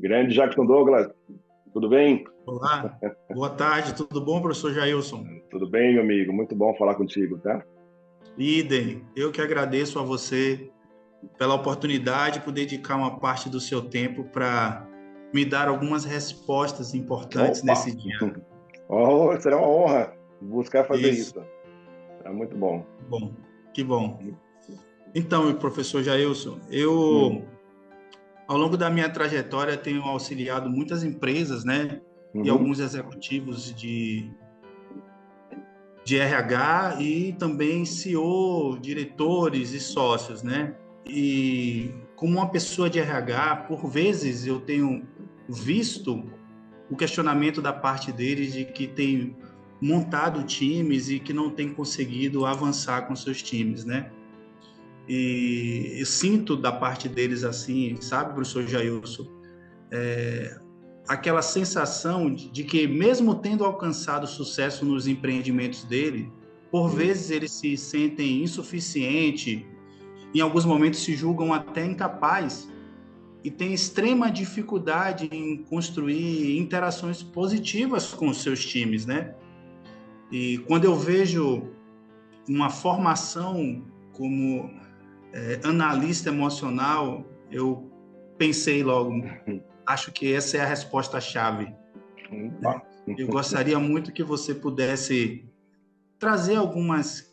Grande Jackson Douglas, tudo bem? Olá, boa tarde, tudo bom, professor Jailson? Tudo bem, meu amigo? Muito bom falar contigo, tá? Idem, eu que agradeço a você pela oportunidade por dedicar uma parte do seu tempo para me dar algumas respostas importantes Opa! nesse dia. Oh, será uma honra buscar fazer Isso, isso. É muito bom. bom, que bom. Então, professor Jailson, eu, Hum, ao longo da minha trajetória, tenho auxiliado muitas empresas, né, e uhum, alguns executivos de RH e também CEO, diretores e sócios, né? E como uma pessoa de RH, por vezes eu tenho visto o questionamento da parte deles de que tem montado times e que não tem conseguido avançar com seus times, né? E eu sinto da parte deles assim, sabe, professor Jailson, aquela sensação de que, mesmo tendo alcançado sucesso nos empreendimentos dele, por sim. vezes eles se sentem insuficientes, em alguns momentos se julgam até incapazes e têm extrema dificuldade em construir interações positivas com os seus times, né? E quando eu vejo uma formação como analista emocional, eu pensei logo, acho que essa é a resposta-chave. Pá. Eu gostaria muito que você pudesse trazer algumas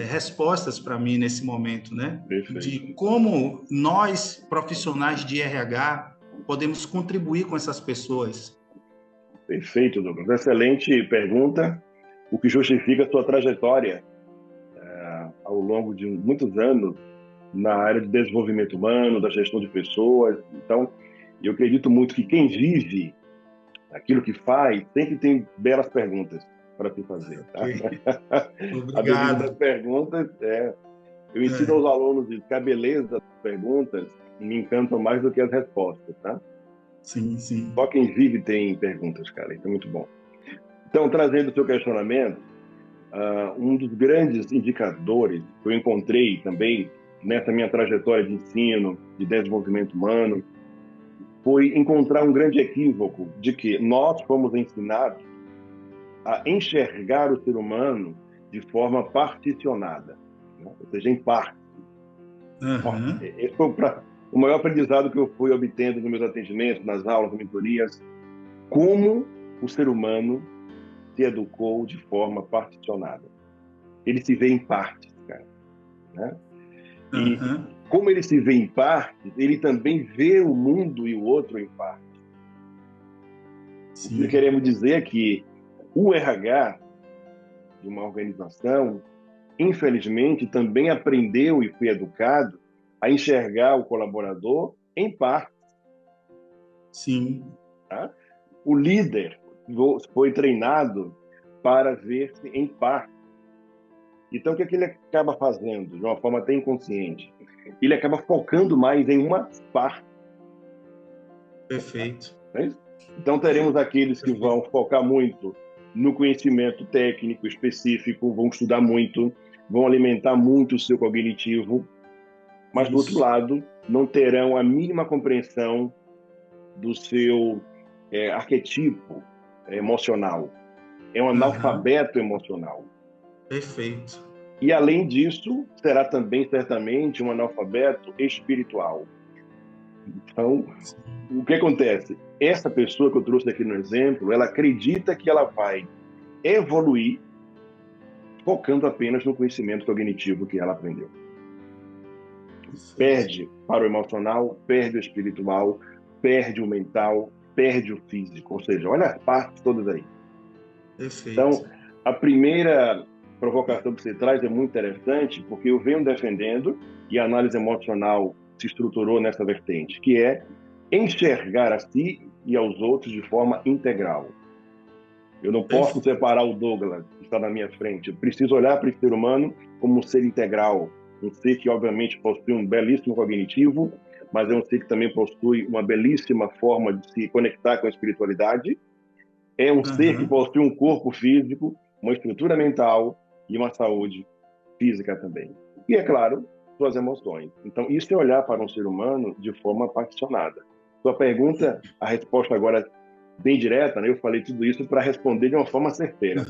respostas para mim nesse momento, né? Perfeito. De como nós, profissionais de RH, podemos contribuir com essas pessoas. Perfeito, Douglas. Excelente pergunta, o que justifica a sua trajetória ao longo de muitos anos na área de desenvolvimento humano, da gestão de pessoas. Então, eu acredito muito que quem vive aquilo que faz sempre tem belas perguntas para se fazer, tá? Ok. A beleza das Obrigado. perguntas eu ensino aos alunos que a beleza das perguntas me encantam mais do que as respostas, tá? Sim, sim. Só quem vive tem perguntas, cara. Isso é muito bom. Então, trazendo o seu questionamento, um dos grandes indicadores que eu encontrei também nessa minha trajetória de ensino, de desenvolvimento humano, foi encontrar um grande equívoco de que nós fomos ensinados a enxergar o ser humano de forma particionada, né? Ou seja, em parte. Aham. Esse foi o maior aprendizado que eu fui obtendo nos meus atendimentos, nas aulas, nas mentorias, como o ser humano se educou de forma particionada. Ele se vê em partes, cara, né? E Aham. como ele se vê em partes, ele também vê o mundo e o outro em partes. O que Sim. queremos dizer é que o RH de uma organização, infelizmente, também aprendeu e foi educado a enxergar o colaborador em partes, Sim. tá? O líder foi treinado para ver-se em partes. Então, o que é que ele acaba fazendo, de uma forma até inconsciente? Ele acaba focando mais em uma parte, Perfeito. não é isso? Então, teremos aqueles que vão Perfeito. focar muito no conhecimento técnico específico, vão estudar muito, vão alimentar muito o seu cognitivo, mas, do outro Isso. lado, não terão a mínima compreensão do seu arquetipo emocional. É um Aham. analfabeto emocional. Perfeito. E, além disso, será também, certamente, um analfabeto espiritual. Então, o que acontece? Essa pessoa que eu trouxe aqui no exemplo, ela acredita que ela vai evoluir focando apenas no conhecimento cognitivo que ela aprendeu. Perfeito. Perde para o emocional, perde o espiritual, perde o mental, perde o físico. Ou seja, olha as partes todas aí. Então, Perfeito. a primeira provocação que você traz é muito interessante, porque eu venho defendendo, e a análise emocional se estruturou nessa vertente, que é enxergar a si e aos outros de forma integral. Eu não posso Perfeito. separar o Douglas, que está na minha frente. Eu preciso olhar para esse ser humano como um ser integral, um ser que, obviamente, possui um belíssimo cognitivo, mas é um ser que também possui uma belíssima forma de se conectar com a espiritualidade. É um ser que Aham. possui um corpo físico, uma estrutura mental e uma saúde física também. E, é claro, suas emoções. Então, isso é olhar para um ser humano de forma apaixonada. Sua pergunta, a resposta agora bem direta, né? Eu falei tudo isso para responder de uma forma certeira.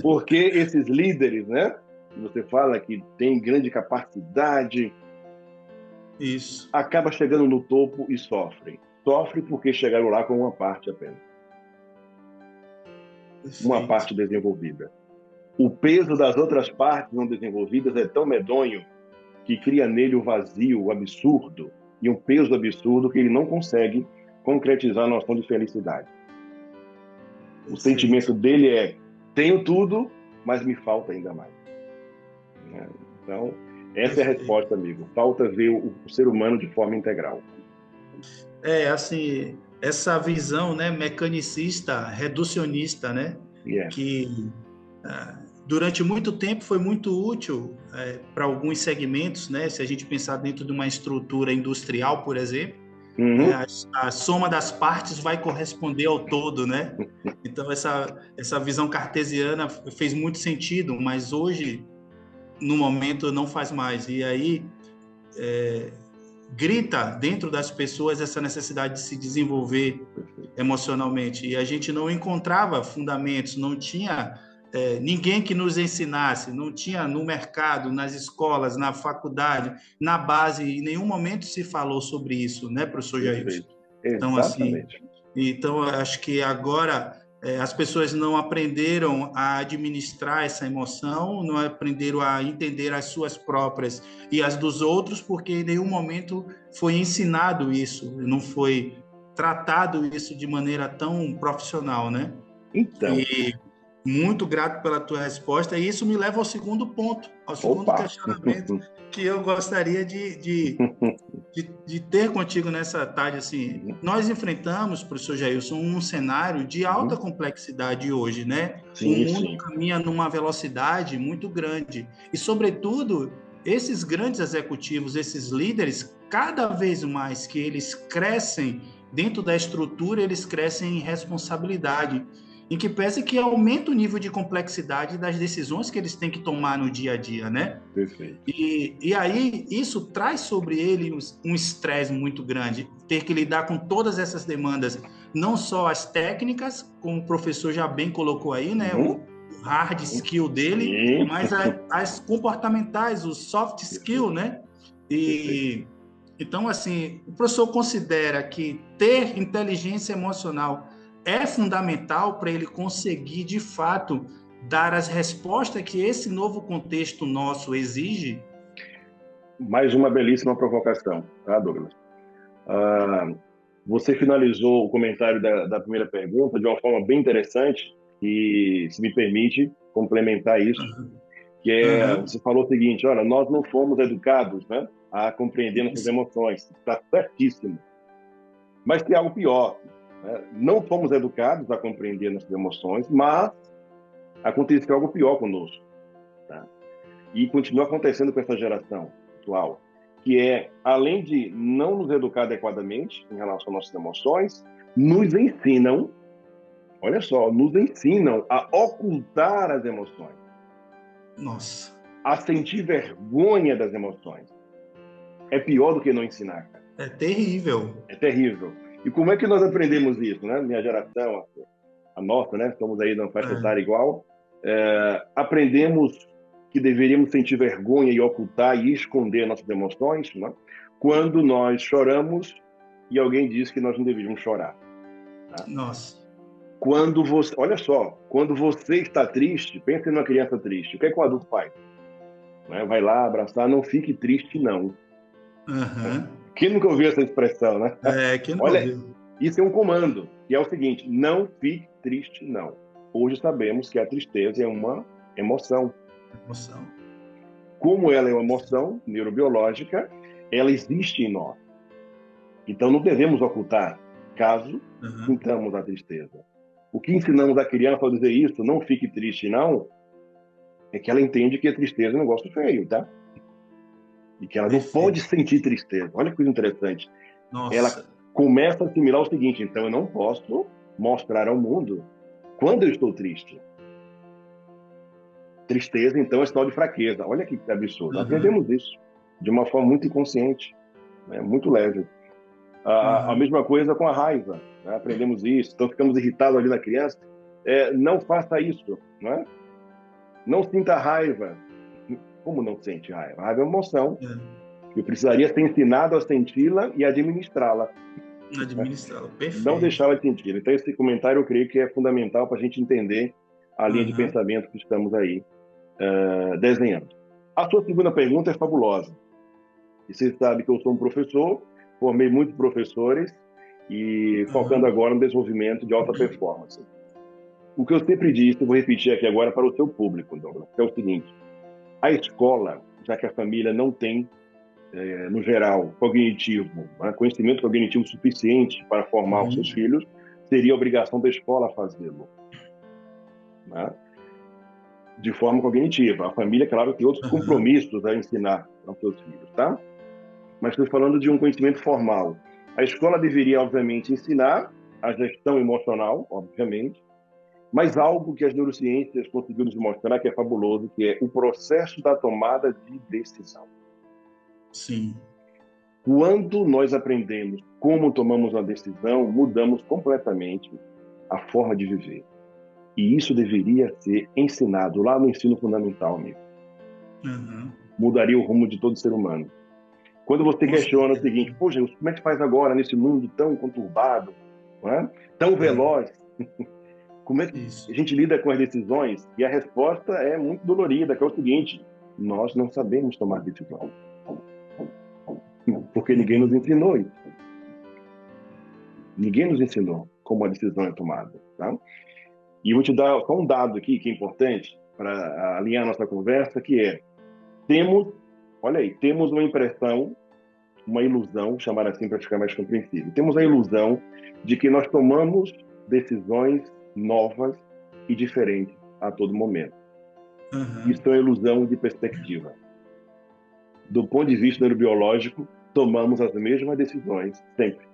Porque esses líderes, né? Você fala que tem grande capacidade, Isso. acaba chegando no topo e sofrem. Sofrem porque chegaram lá com uma parte apenas. Uma Perfeito. parte desenvolvida. O peso das outras partes não desenvolvidas é tão medonho que cria nele o vazio, o absurdo, e um peso absurdo que ele não consegue concretizar a noção de felicidade. O sentimento dele é: tenho tudo, mas me falta ainda mais. Então, essa é a resposta, amigo. Falta ver o ser humano de forma integral. Assim, essa visão, né, mecanicista, reducionista, né, Yeah. que durante muito tempo foi muito útil para alguns segmentos, né, se a gente pensar dentro de uma estrutura industrial, por exemplo, a soma das partes vai corresponder ao todo, né? Então, essa visão cartesiana fez muito sentido, mas hoje, no momento, não faz mais. E aí, grita dentro das pessoas essa necessidade de se desenvolver emocionalmente. E a gente não encontrava fundamentos, não tinha ninguém que nos ensinasse, não tinha no mercado, nas escolas, na faculdade, na base, em nenhum momento se falou sobre isso, né, professor Jailson? Então, assim, Exatamente. então, acho que agora as pessoas não aprenderam a administrar essa emoção, não aprenderam a entender as suas próprias e as dos outros, porque em nenhum momento foi ensinado isso, não foi tratado isso de maneira tão profissional, né? Então, E muito grato pela tua resposta, e isso me leva ao segundo ponto, ao segundo opa! questionamento que eu gostaria de ter contigo nessa tarde. Assim, nós enfrentamos, professor Jailson, um cenário de alta complexidade hoje, né? O Sim, mundo sim. caminha numa velocidade muito grande e, sobretudo, esses grandes executivos, esses líderes, cada vez mais que eles crescem dentro da estrutura, eles crescem em responsabilidade, em que pese que aumenta o nível de complexidade das decisões que eles têm que tomar no dia a dia, né? Perfeito. E aí isso traz sobre ele um estresse muito grande, ter que lidar com todas essas demandas, não só as técnicas, como o professor já bem colocou aí, né, o hard skill dele, Sim. mas as comportamentais, o soft skill, né? Perfeito. E então, assim, o professor considera que ter inteligência emocional é fundamental para ele conseguir, de fato, dar as respostas que esse novo contexto nosso exige? Mais uma belíssima provocação, tá, Douglas? Você finalizou o comentário da primeira pergunta de uma forma bem interessante e, se me permite, complementar isso, que é, Uhum. você falou o seguinte: olha, nós não fomos educados, né, a compreender nossas emoções. Está certíssimo. Mas tem algo pior, né? Não fomos educados a compreender nossas emoções, mas aconteceu algo pior conosco, tá? E continua acontecendo com essa geração atual, que é, além de não nos educar adequadamente em relação às nossas emoções, nos ensinam, olha só, nos ensinam a ocultar as emoções, Nossa, a sentir vergonha das emoções. É pior do que não ensinar, cara. é terrível. É terrível. E como é que nós aprendemos isso, né? Minha geração, a nossa, né? Estamos aí na faixa etária igual. Aprendemos que deveríamos sentir vergonha e ocultar e esconder nossas emoções, né? Quando nós choramos e alguém diz que nós não deveríamos chorar. Tá? Nossa. Quando você, olha só, quando você está triste, pense numa criança triste. O que é que o adulto faz? Né? Vai lá abraçar, não fique triste, não. Uhum. Quem nunca ouviu essa expressão, né? Quem não Olha, ouviu? isso é um comando, que é o seguinte: não fique triste, não. Hoje sabemos que a tristeza é uma emoção. Emoção. Como ela é uma emoção neurobiológica, ela existe em nós. Então não devemos ocultar, caso sintamos a tristeza. O que ensinamos a criança ao dizer isso, não fique triste, não, é que ela entende que a tristeza é um negócio feio, tá? E que ela não pode Perfeito. sentir tristeza. Olha que coisa interessante. Ela Nossa. começa a assimilar o seguinte: então eu não posso mostrar ao mundo quando eu estou triste. Tristeza, então, é sinal de fraqueza. Olha que absurdo. Nós Uhum. aprendemos isso de uma forma muito inconsciente, né? Muito leve. A mesma coisa com a raiva, né? Aprendemos isso, então ficamos irritados ali na criança. Não faça isso, né? Não sinta raiva. Como não sente raiva? A raiva é uma emoção. Eu precisaria ser ensinado a senti-la e administrá-la. Administrá-la, Não perfeito. deixá-la sentir. Então, esse comentário eu creio que é fundamental para a gente entender a linha de Aham, pensamento que estamos aí desenhando. A sua segunda pergunta é fabulosa. E você sabe que eu sou um professor, formei muitos professores e focando aham, agora no desenvolvimento de alta performance. O que eu sempre disse, eu vou repetir aqui agora para o seu público, Douglas, é o seguinte: a escola, já que a família não tem, no geral, cognitivo, né, conhecimento cognitivo suficiente para formar os seus uhum, filhos, seria obrigação da escola fazê-lo, né, de forma cognitiva. A família, claro, tem outros aham, compromissos a ensinar aos seus filhos, tá? Mas estou falando de um conhecimento formal. A escola deveria, obviamente, ensinar a gestão emocional, obviamente, mas algo que as neurociências conseguiram nos mostrar que é fabuloso, que é o processo da tomada de decisão. sim, Quando nós aprendemos como tomamos uma decisão, mudamos completamente a forma de viver. E isso deveria ser ensinado lá no ensino fundamental, amigo. aham, Mudaria o rumo de todo ser humano. Quando você com questiona o certeza. seguinte: poxa, como é que faz agora nesse mundo tão conturbado, não é? Tão veloz? Como é que a Isso. gente lida com as decisões? E a resposta é muito dolorida, que é o seguinte: nós não sabemos tomar decisão, porque ninguém nos Uhum, ensinou isso. Ninguém nos ensinou como a decisão é tomada, tá? E eu vou te dar só um dado aqui que é importante para alinhar a nossa conversa, que é: temos, olha aí, temos uma impressão, uma ilusão, chamar assim para ficar mais compreensível. Temos a ilusão de que nós tomamos decisões novas e diferentes a todo momento. aham, Isso é uma ilusão de perspectiva. Do ponto de vista neurobiológico, tomamos as mesmas decisões sempre.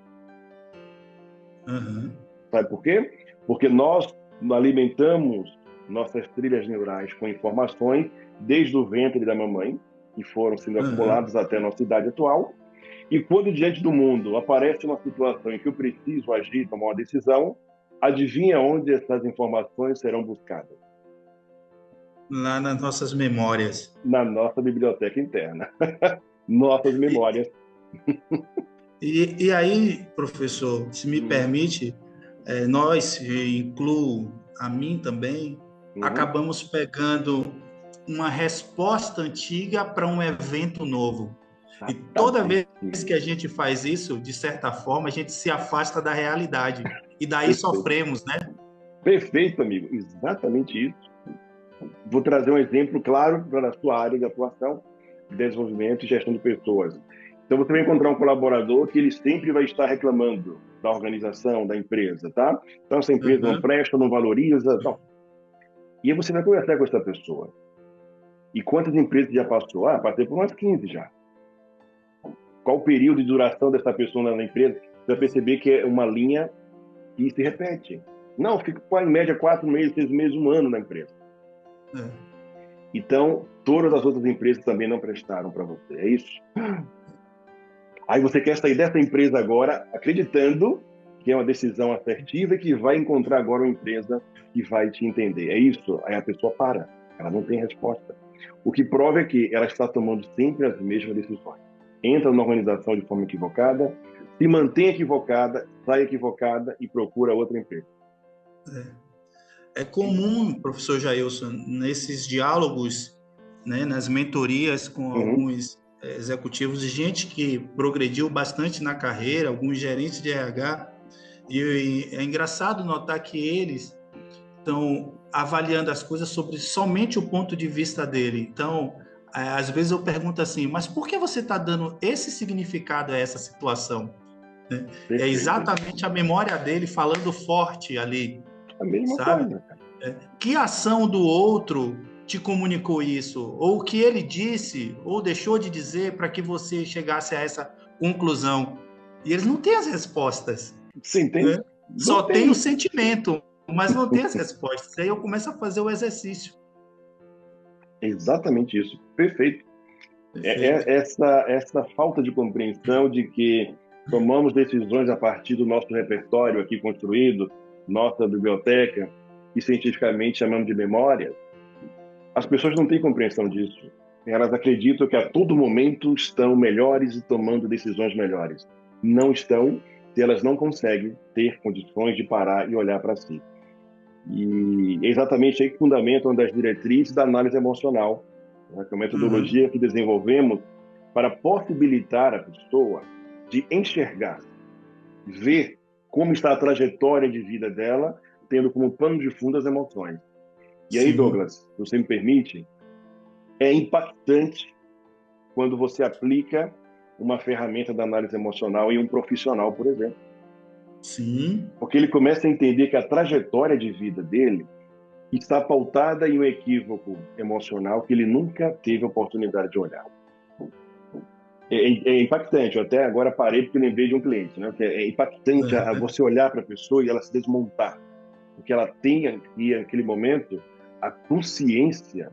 aham, Sabe por quê? Porque nós alimentamos nossas trilhas neurais com informações desde o ventre da mamãe, que foram sendo aham. acumuladas até a nossa idade atual. E quando diante do mundo aparece uma situação em que eu preciso agir, tomar uma decisão, adivinha onde essas informações serão buscadas? Lá nas nossas memórias. Na nossa biblioteca interna, nossas memórias. E aí, professor, se me Uhum, permite, nós, e incluo a mim também, uhum, acabamos pegando uma resposta antiga para um evento novo. E toda exatamente. vez que a gente faz isso, de certa forma, a gente se afasta da realidade. E daí Perfeito. sofremos, né? Perfeito, amigo. Exatamente isso. Vou trazer um exemplo claro para a sua área de atuação, de desenvolvimento e gestão de pessoas. Então, você vai encontrar um colaborador que ele sempre vai estar reclamando da organização, da empresa, tá? Então, essa empresa não Uhum, presta, não valoriza, não. E aí você vai conversar com essa pessoa. E quantas empresas já passou? Ah, passei por umas 15 já. Qual o período de duração dessa pessoa na empresa? Você vai perceber que é uma linha que se repete. Não, fica em média 4 meses, 6 meses, um ano na empresa. é, Então, todas as outras empresas também não prestaram para você. É isso? Aí você quer sair dessa empresa agora acreditando que é uma decisão assertiva e que vai encontrar agora uma empresa que vai te entender. É isso? Aí a pessoa para. Ela não tem resposta. O que prova é que ela está tomando sempre as mesmas decisões. Entra na organização de forma equivocada, se mantém equivocada, sai equivocada e procura outra empresa. é comum, professor Jailson, nesses diálogos, né, nas mentorias com Uhum, alguns executivos, de gente que progrediu bastante na carreira, alguns gerentes de RH, e é engraçado notar que eles estão avaliando as coisas sobre somente o ponto de vista dele. Então, às vezes eu pergunto assim, mas por que você está dando esse significado a essa situação? Né? É perfeito. exatamente a memória dele falando forte ali, A mesma sabe? coisa, cara. Que ação do outro te comunicou isso? Ou o que ele disse ou deixou de dizer para que você chegasse a essa conclusão? E eles não têm as respostas, Você entende? né? Não Só tem o tem. sentimento, mas não tem as respostas. Aí eu começo a fazer o exercício. Exatamente isso. Perfeito. Perfeito. Essa falta de compreensão de que tomamos decisões a partir do nosso repertório aqui construído, nossa biblioteca, que cientificamente chamamos de memória. As pessoas não têm compreensão disso. Elas acreditam que a todo momento estão melhores e tomando decisões melhores. Não estão, se elas não conseguem ter condições de parar e olhar para si. E é exatamente aí que fundamenta uma das diretrizes da análise emocional, né, que é uma metodologia que desenvolvemos para possibilitar a pessoa de enxergar, ver como está a trajetória de vida dela, tendo como pano de fundo as emoções. E aí, Sim, Douglas, se você me permite, é impactante quando você aplica uma ferramenta da análise emocional em um profissional, por exemplo. sim. Porque ele começa a entender que a trajetória de vida dele está pautada em um equívoco emocional que ele nunca teve a oportunidade de olhar. É impactante. Eu até agora parei porque lembrei de um cliente, né? É impactante você olhar para a pessoa e ela se desmontar, porque ela tem aqui, naquele momento, a consciência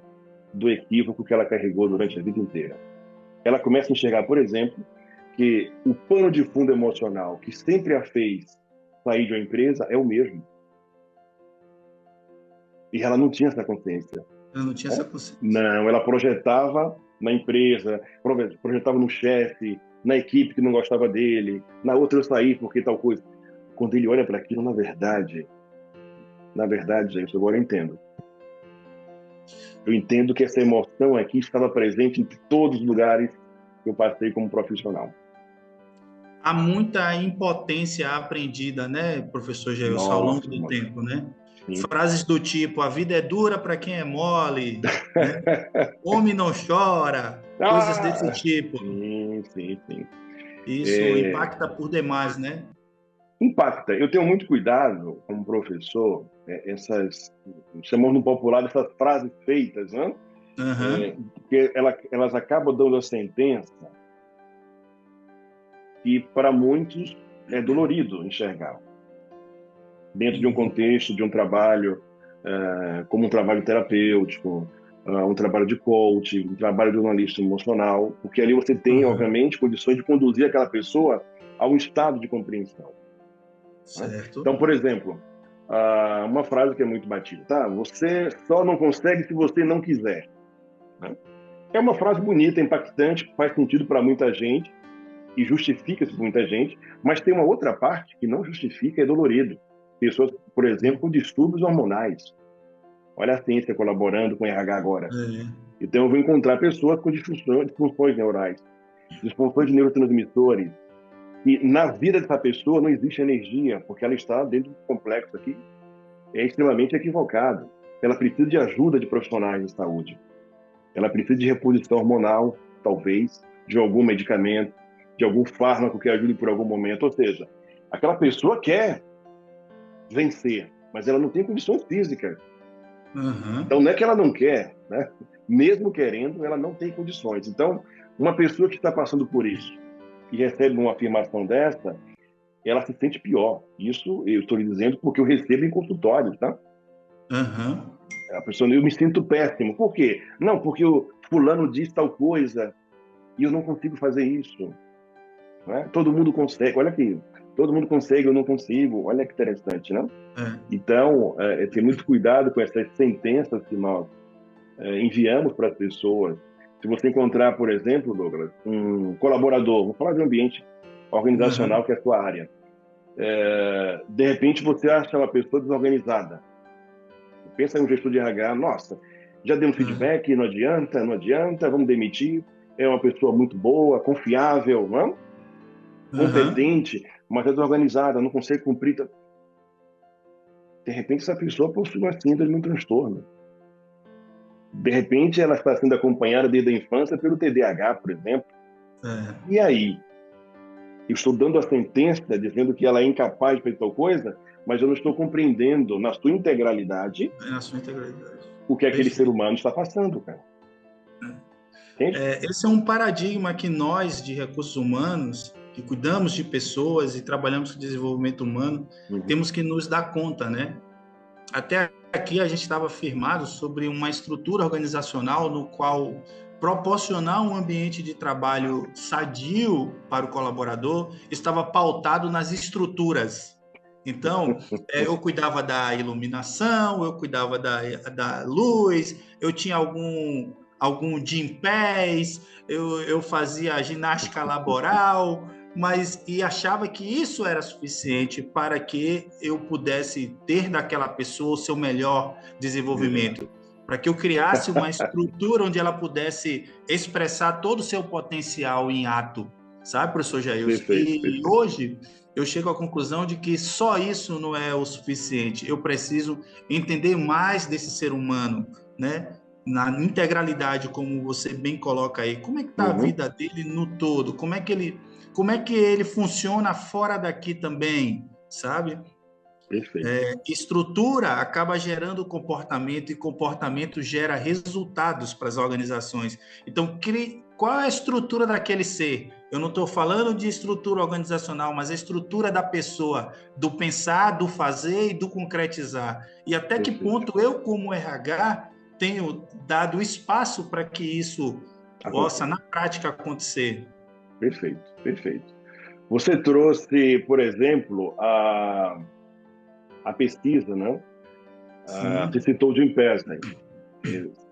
do equívoco que ela carregou durante a vida inteira. Ela começa a enxergar, por exemplo, que o pano de fundo emocional que sempre a fez sair de uma empresa é o mesmo. E ela não tinha essa consciência. Eu não tinha Né? essa consciência. Não, ela projetava na empresa, projetava no chefe, na equipe que não gostava dele, na outra eu saí porque tal coisa. Quando ele olha para aquilo, na verdade, gente, agora eu entendo. Eu entendo que essa emoção aqui estava presente em todos os lugares que eu passei como profissional. Há muita impotência aprendida, né, professor Gelson, ao longo Nossa, do mano. tempo, né? Sim. Frases do tipo, a vida é dura para quem é mole, né? Homem não chora, coisas desse Ah, tipo. sim, sim, sim. Isso É, impacta por demais, né? impacta. Eu tenho muito cuidado, como professor, chamamos no popular, essas frases feitas, né? Aham, Porque elas acabam dando a sentença que, para muitos, é dolorido enxergar. Dentro de um uhum, contexto, de um trabalho, como um trabalho terapêutico, um trabalho de coach, um trabalho de analista emocional, porque ali você tem, aham, obviamente, condições de conduzir aquela pessoa a um estado de compreensão. Né? certo. Então, por exemplo, uma frase que é muito batida, tá? Você só não consegue se você não quiser. Né? É uma frase bonita, impactante, faz sentido para muita gente e justifica-se por muita gente, mas tem uma outra parte que não justifica, é dolorido. Pessoas, por exemplo, com distúrbios hormonais. Olha a ciência colaborando com o RH agora. É, Então, eu vou encontrar pessoas com disfunções neurais, disfunções de neurotransmissores, e na vida dessa pessoa não existe energia, porque ela está dentro do complexo aqui, é extremamente equivocado. Ela precisa de ajuda de profissionais de saúde. Ela precisa de reposição hormonal, talvez, de algum medicamento, de algum fármaco que ajude por algum momento. Ou seja, aquela pessoa quer vencer, mas ela não tem condições físicas. aham, Então, não é que ela não quer, né? Mesmo querendo, ela não tem condições. Então, uma pessoa que está passando por isso e recebe uma afirmação dessa, ela se sente pior. Isso eu estou lhe dizendo porque eu recebo em consultório, tá? aham, A pessoa, eu me sinto péssimo. Por quê? Não, porque o fulano diz tal coisa e eu não consigo fazer isso. Né? Todo mundo consegue. Olha aqui, todo mundo consegue, eu não consigo. Olha que interessante, né? é, Então, ter muito cuidado com essas sentenças que nós enviamos para as pessoas. Se você encontrar, por exemplo, Douglas, um colaborador, vou falar de um ambiente organizacional aham, que é a sua área, de repente você acha uma pessoa desorganizada. Pensa em um gestor de RH, nossa, já deu um aham, feedback, não adianta, não adianta, vamos demitir. É uma pessoa muito boa, confiável, não? aham, Competente, mas é desorganizada, não consegue cumprir. De repente, essa pessoa possui uma síndrome, um transtorno. De repente, ela está sendo acompanhada desde a infância pelo TDAH, por exemplo. é, E aí? Eu estou dando a sentença dizendo que ela é incapaz de fazer tal coisa, mas eu não estou compreendendo na sua integralidade é na sua integralidade. o que aquele ser Perfeito. humano está passando, cara. Entende? Esse é um paradigma que nós, de recursos humanos, que cuidamos de pessoas e trabalhamos com desenvolvimento humano, Uhum. temos que nos dar conta, né? Até aqui a gente estava firmado sobre uma estrutura organizacional no qual proporcionar um ambiente de trabalho sadio para o colaborador estava pautado nas estruturas. Então, eu cuidava da iluminação, eu cuidava da luz, eu tinha algum gympass, eu fazia ginástica laboral, e achava que isso era suficiente para que eu pudesse ter daquela pessoa o seu melhor desenvolvimento, para que eu criasse uma estrutura onde ela pudesse expressar todo o seu potencial em ato, sabe, professor Jailson? E hoje eu chego à conclusão de que só isso não é o suficiente. Eu preciso entender mais desse ser humano, né? Na integralidade, como você bem coloca aí. Como é que está a vida dele no todo? Como é que ele funciona fora daqui também, sabe? Estrutura acaba gerando comportamento e comportamento gera resultados para as organizações. Então, qual é a estrutura daquele ser? Eu não estou falando de estrutura organizacional, mas a estrutura da pessoa, do pensar, do fazer e do concretizar. E até que ponto eu, como RH, tenho dado espaço para que isso possa, na prática, acontecer. Perfeito. Você trouxe, por exemplo, a pesquisa, né? Você citou o Jim Persson.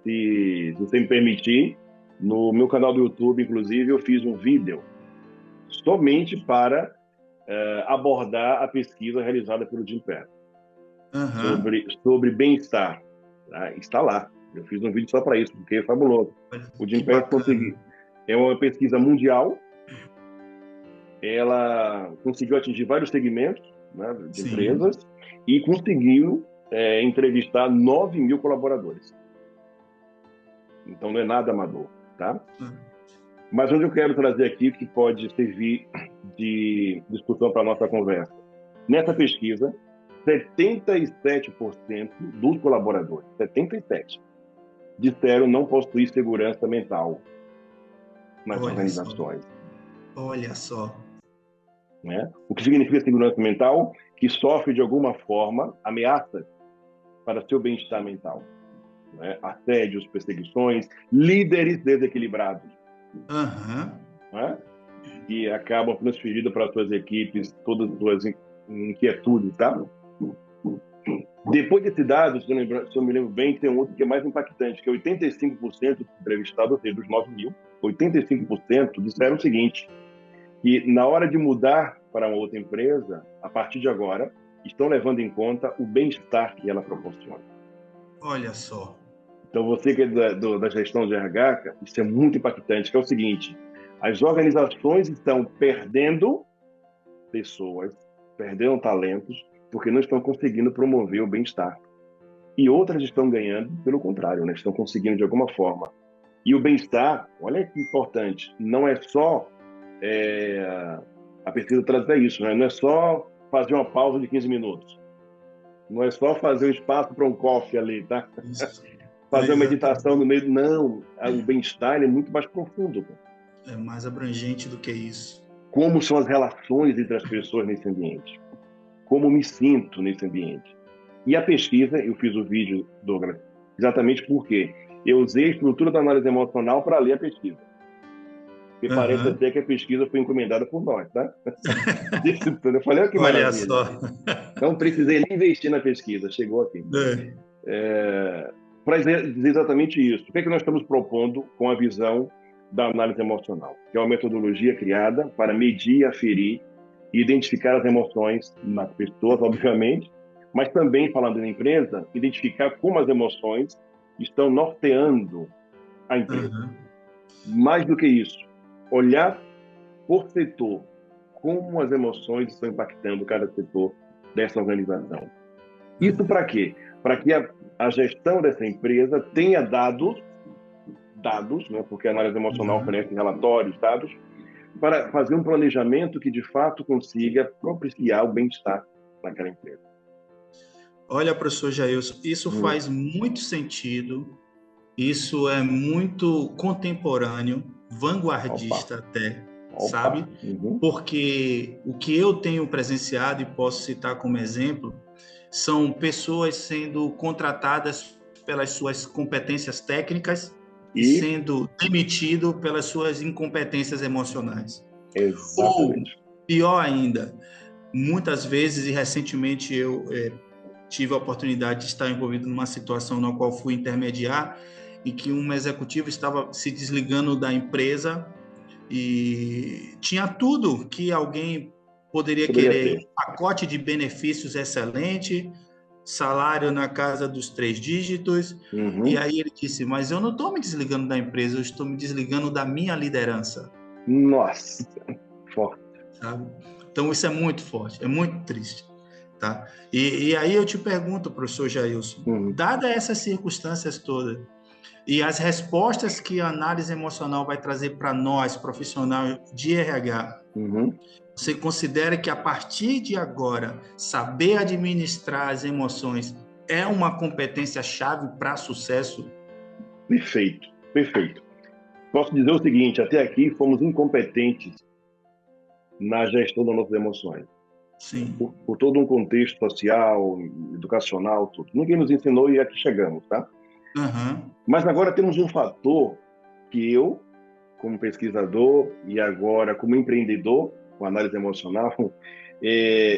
Se você me permitir, no meu canal do YouTube, inclusive, eu fiz um vídeo somente para abordar a pesquisa realizada pelo Jim Persson sobre bem-estar. Tá? Está lá. Eu fiz um vídeo só para isso, porque é fabuloso. O Jim Persson conseguiu. É uma pesquisa mundial. Ela conseguiu atingir vários segmentos, né, de empresas e conseguiu entrevistar 9 mil colaboradores. Então, não é nada amador, tá? Mas onde eu quero trazer aqui, que pode servir de discussão para a nossa conversa. Nessa pesquisa, 77% dos colaboradores, 77%, disseram não possuir segurança mental nas organizações. Olha só. Né? O que significa segurança mental? Que sofre de alguma forma ameaças para seu bem-estar mental. Né? Assédios, perseguições, líderes desequilibrados. Né? Que acabam transferindo para suas equipes todas as suas inquietudes. Tá? Depois desse dado, se eu me lembro bem, tem um outro que é mais impactante, que é 85% dos entrevistados, ou seja, dos 9 mil, 85% disseram o seguinte, que na hora de mudar para uma outra empresa, a partir de agora, estão levando em conta o bem-estar que ela proporciona. Olha só. Então, você que é da gestão de RH, isso é muito impactante, que é o seguinte, as organizações estão perdendo pessoas, perdendo talentos, porque não estão conseguindo promover o bem-estar. E outras estão ganhando, pelo contrário, né? Estão conseguindo de alguma forma. E o bem-estar, olha que importante, não é só a pesquisa traz isso, né? Não é só fazer uma pausa de 15 minutos. Não é só fazer um espaço para um coffee ali, tá? Fazer uma meditação no meio. Não, o bem-estar é muito mais profundo. É mais abrangente do que isso. Como são as relações entre as pessoas nesse ambiente? Como me sinto nesse ambiente? E a pesquisa, eu fiz o vídeo, Douglas, exatamente porque eu usei a estrutura da análise emocional para ler a pesquisa. E parece até que a pesquisa foi encomendada por nós, tá? Eu falei, olha que maravilha. Olha só. Não precisei nem investir na pesquisa, chegou aqui. Para dizer exatamente isso, o que é que nós estamos propondo com a visão da análise emocional? Que é uma metodologia criada para medir, aferir e identificar as emoções nas pessoas, obviamente, mas também, falando na empresa, identificar como as emoções estão norteando a empresa. Mais do que isso, olhar por setor, como as emoções estão impactando cada setor dessa organização. Isso para quê? Para que a gestão dessa empresa tenha dados, né, porque a análise emocional oferece relatórios, dados, para fazer um planejamento que, de fato, consiga propiciar o bem-estar naquela empresa. Olha, professor Jailson, isso faz muito sentido, isso é muito contemporâneo, vanguardista até, sabe? Porque o que eu tenho presenciado e posso citar como exemplo são pessoas sendo contratadas pelas suas competências técnicas e sendo demitido pelas suas incompetências emocionais. Exatamente. Ou, pior ainda, muitas vezes, e recentemente eu tive a oportunidade de estar envolvido numa situação na qual fui intermediar, em que um executivo estava se desligando da empresa e tinha tudo que alguém poderia querer: um pacote de benefícios excelente, salário na casa dos 3 dígitos. E aí ele disse: mas eu não estou me desligando da empresa, eu estou me desligando da minha liderança. Nossa, forte. Sabe? Então isso é muito forte, é muito triste. Tá? E aí eu te pergunto, professor Jailson, dada essas circunstâncias todas e as respostas que a análise emocional vai trazer para nós, profissionais de RH, você considera que a partir de agora, saber administrar as emoções é uma competência-chave para sucesso? Perfeito, perfeito. Posso dizer o seguinte: até aqui fomos incompetentes na gestão das nossas emoções. Sim. Por todo um contexto social, educacional, tudo. Ninguém nos ensinou e aqui chegamos, tá? Mas agora temos um fator que eu, como pesquisador e agora como empreendedor com análise emocional,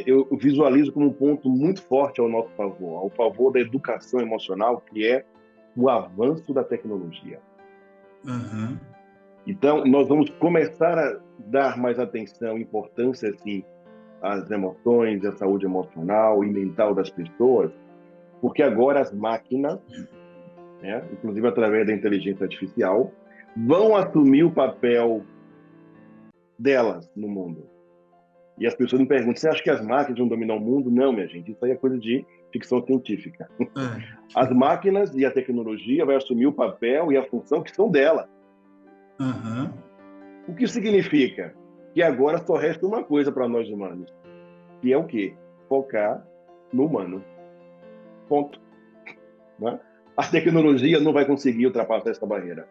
eu visualizo como um ponto muito forte ao nosso favor, ao favor da educação emocional, que é o avanço da tecnologia. Então, nós vamos começar a dar mais atenção, importância, assim, às emoções, à saúde emocional e mental das pessoas, porque agora as máquinas, né, inclusive através da inteligência artificial, vão assumir o papel delas no mundo. E as pessoas me perguntam: você acha que as máquinas vão dominar o mundo? Não, minha gente, isso aí é coisa de ficção científica. As máquinas e a tecnologia vão assumir o papel e a função que são dela. O que significa? Que agora só resta uma coisa para nós humanos, que é o quê? Focar no humano. Ponto. Né? A tecnologia não vai conseguir ultrapassar essa barreira.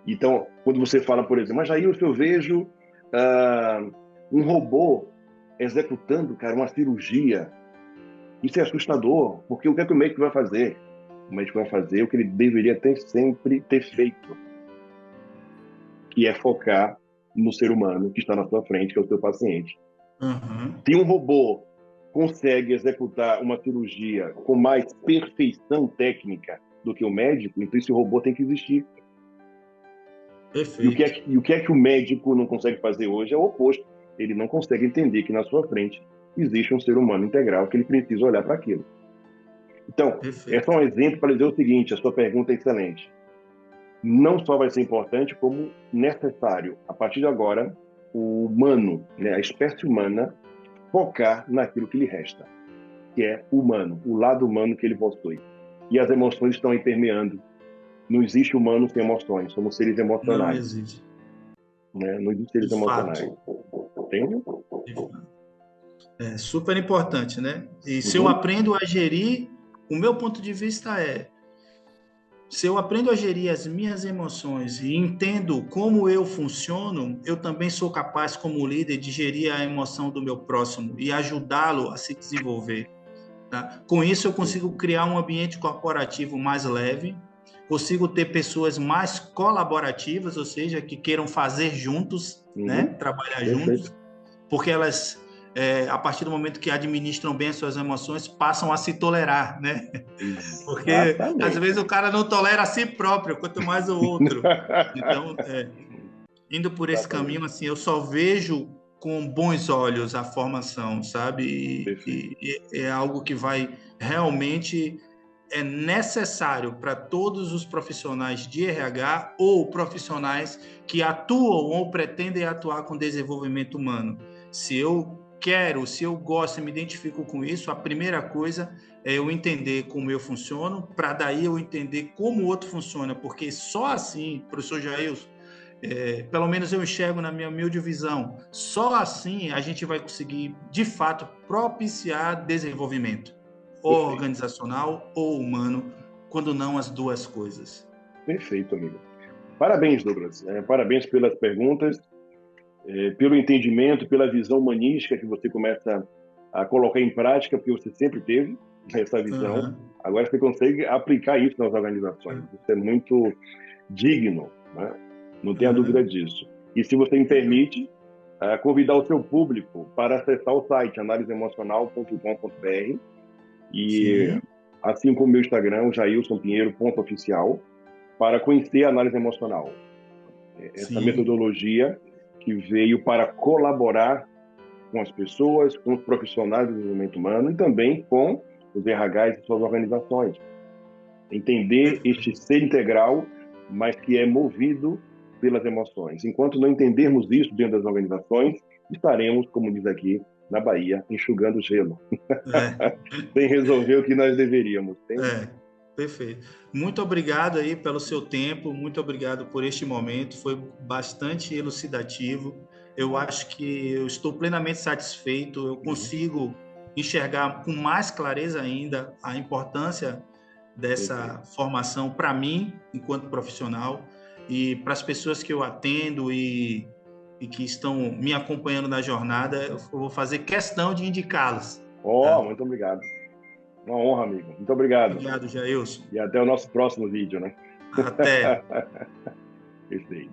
Então, quando você fala, por exemplo, mas Jailson, eu vejo um robô executando, cara, uma cirurgia. Isso é assustador, porque o que é que o médico vai fazer? O médico vai fazer o que ele deveria sempre ter feito, que é focar no ser humano que está na sua frente, que é o seu paciente. Se um robô consegue executar uma cirurgia com mais perfeição técnica do que o médico, então esse robô tem que existir. Perfeito. E o que é que o médico não consegue fazer hoje é o oposto. Ele não consegue entender que na sua frente existe um ser humano integral, que ele precisa olhar para aquilo. Então, é só um exemplo para dizer o seguinte: a sua pergunta é excelente. Não só vai ser importante, como necessário, a partir de agora, o humano, né, a espécie humana, focar naquilo que lhe resta, que é o humano, o lado humano que ele possui. E as emoções estão aí permeando. Não existe humano sem emoções, somos seres emocionais. Não existe. Né? Não existe seres emocionais. Entende? É super importante, né? E se eu aprendo a gerir, o meu ponto de vista é: se eu aprendo a gerir as minhas emoções e entendo como eu funciono, eu também sou capaz, como líder, de gerir a emoção do meu próximo e ajudá-lo a se desenvolver. Tá? Com isso, eu consigo criar um ambiente corporativo mais leve, consigo ter pessoas mais colaborativas, ou seja, que queiram fazer juntos, né? Trabalhar juntos, porque elas, a partir do momento que administram bem as suas emoções, passam a se tolerar, né? Porque às vezes o cara não tolera a si próprio, quanto mais o outro. Então, indo por esse caminho, assim, eu só vejo com bons olhos a formação, sabe? E é algo que vai realmente é necessário para todos os profissionais de RH ou profissionais que atuam ou pretendem atuar com desenvolvimento humano. Se eu quero, se eu gosto e me identifico com isso, a primeira coisa é eu entender como eu funciono, para daí eu entender como o outro funciona, porque só assim, professor Jailson, pelo menos eu enxergo na minha humilde visão, só assim a gente vai conseguir, de fato, propiciar desenvolvimento, ou organizacional ou humano, quando não as duas coisas. Perfeito, amigo. Parabéns, Douglas. Parabéns pelas perguntas, pelo entendimento, pela visão humanística que você começa a colocar em prática, porque você sempre teve. essa visão. Aham. Agora você consegue aplicar isso nas organizações. Isso é muito digno, né? Não tenha dúvida Aham. disso. E se você me permite, convidar o seu público para acessar o site analiseemocional.com.br e Sim, assim como o meu Instagram, o jailsonpinheiro.oficial, para conhecer a análise emocional. Essa sim. metodologia que veio para colaborar com as pessoas, com os profissionais do desenvolvimento humano e também com os RHs e suas organizações. Entender este Perfeito. ser integral, mas que é movido pelas emoções. Enquanto não entendermos isso dentro das organizações, estaremos, como diz aqui na Bahia, enxugando gelo, É. sem resolver o que nós deveríamos. Entende? É, perfeito. Muito obrigado aí pelo seu tempo, muito obrigado por este momento, foi bastante elucidativo. Eu acho que eu estou plenamente satisfeito, eu Uhum. consigo enxergar com mais clareza ainda a importância Perfeito. dessa formação para mim, enquanto profissional, e para as pessoas que eu atendo e que estão me acompanhando na jornada, eu vou fazer questão de indicá-las. Oh, Tá? muito obrigado. Uma honra, amigo. Muito obrigado. Obrigado, Jailson. E até o nosso próximo vídeo, né? Até. Perfeito.